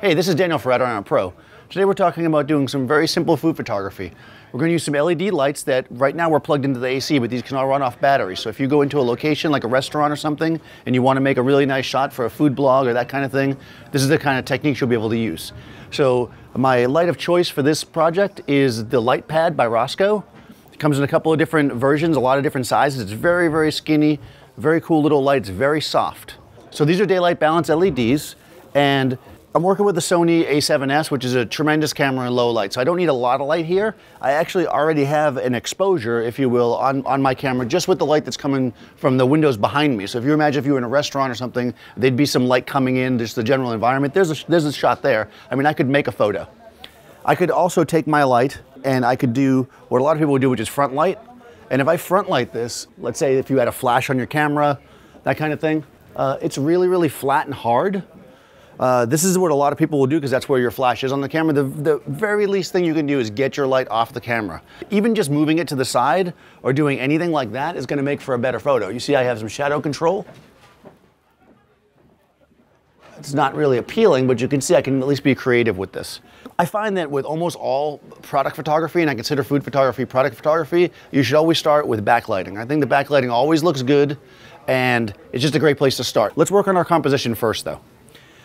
Hey, this is Daniel for Adorama Pro. Today we're talking about doing some very simple food photography. We're going to use some LED lights that right now we're plugged into the AC, but these can all run off batteries. So if you go into a location like a restaurant or something and you want to make a really nice shot for a food blog or that kind of thing, this is the kind of techniques you'll be able to use. So my light of choice for this project is the LightPad by Rosco. It comes in a couple of different versions, a lot of different sizes. It's very, very skinny, very cool little light. It's very soft. So these are daylight balance LEDs, and I'm working with the Sony a7S, which is a tremendous camera in low light. So I don't need a lot of light here. I actually already have an exposure, if you will, on my camera just with the light that's coming from the windows behind me. So if you imagine if you were in a restaurant or something, there'd be some light coming in, just the general environment. There's a shot there. I mean, I could make a photo. I could also take my light and I could do what a lot of people would do, which is front light. And if I front light this, let's say if you had a flash on your camera, that kind of thing, it's really, really flat and hard. This is what a lot of people will do because that's where your flash is on the camera. The very least thing you can do is get your light off the camera. Even just moving it to the side or doing anything like that is going to make for a better photo. You see I have some shadow control. It's not really appealing, but you can see I can at least be creative with this. I find that with almost all product photography, and I consider food photography product photography, you should always start with backlighting. I think the backlighting always looks good and it's just a great place to start. Let's work on our composition first though.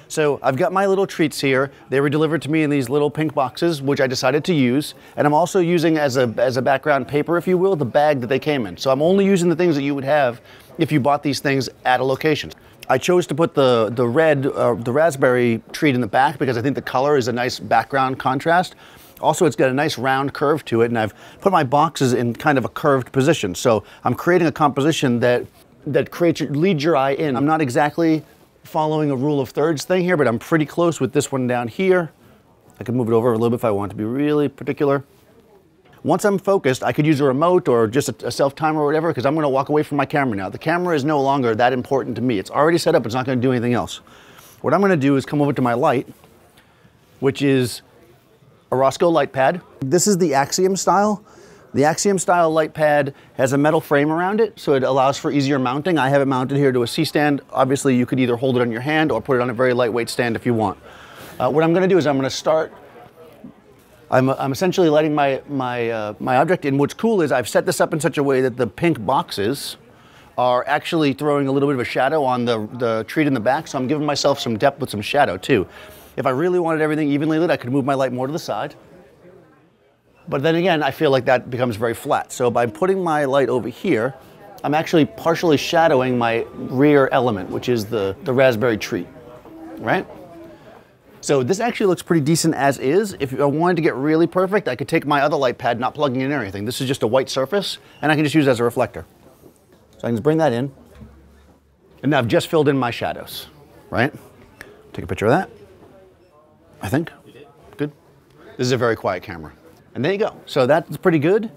So I've got my little treats here. They were delivered to me in these little pink boxes, which I decided to use. And I'm also using as a background paper, if you will, the bag that they came in. So I'm only using the things that you would have if you bought these things at a location. I chose to put the raspberry treat in the back because I think the color is a nice background contrast. Also, it's got a nice round curve to it, and I've put my boxes in kind of a curved position. So I'm creating a composition that leads your eye in. I'm not exactly following a rule of thirds thing here, but I'm pretty close with this one down here. I can move it over a little bit if I want to be really particular. Once I'm focused, I could use a remote or just a self-timer or whatever, because I'm going to walk away from my camera now. The camera is no longer that important to me. It's already set up. It's not going to do anything else. What I'm going to do is come over to my light, which is a Rosco LightPad. This is the Axiom style. The Axiom style LightPad has a metal frame around it, so it allows for easier mounting. I have it mounted here to a C-stand. Obviously, you could either hold it on your hand or put it on a very lightweight stand if you want. What I'm going to do is I'm going to start. I'm essentially lighting my object, and what's cool is I've set this up in such a way that the pink boxes are actually throwing a little bit of a shadow on the treat in the back, so I'm giving myself some depth with some shadow too. If I really wanted everything evenly lit, I could move my light more to the side. But then again, I feel like that becomes very flat. So by putting my light over here, I'm actually partially shadowing my rear element, which is the raspberry treat, right? So this actually looks pretty decent as is. If I wanted to get really perfect, I could take my other LightPad, not plugging in or anything. This is just a white surface, and I can just use it as a reflector. So I can just bring that in. And now I've just filled in my shadows, right? Take a picture of that, I think. Good. This is a very quiet camera. And there you go. So that's pretty good.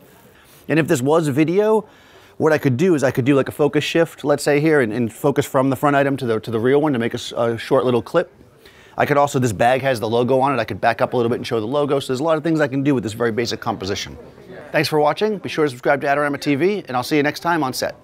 And if this was a video, what I could do is I could do like a focus shift, let's say here, and focus from the front item to the real one to make a short little clip. I could also, this bag has the logo on it. I could back up a little bit and show the logo. So there's a lot of things I can do with this very basic composition. Thanks for watching. Be sure to subscribe to Adorama TV, and I'll see you next time on set.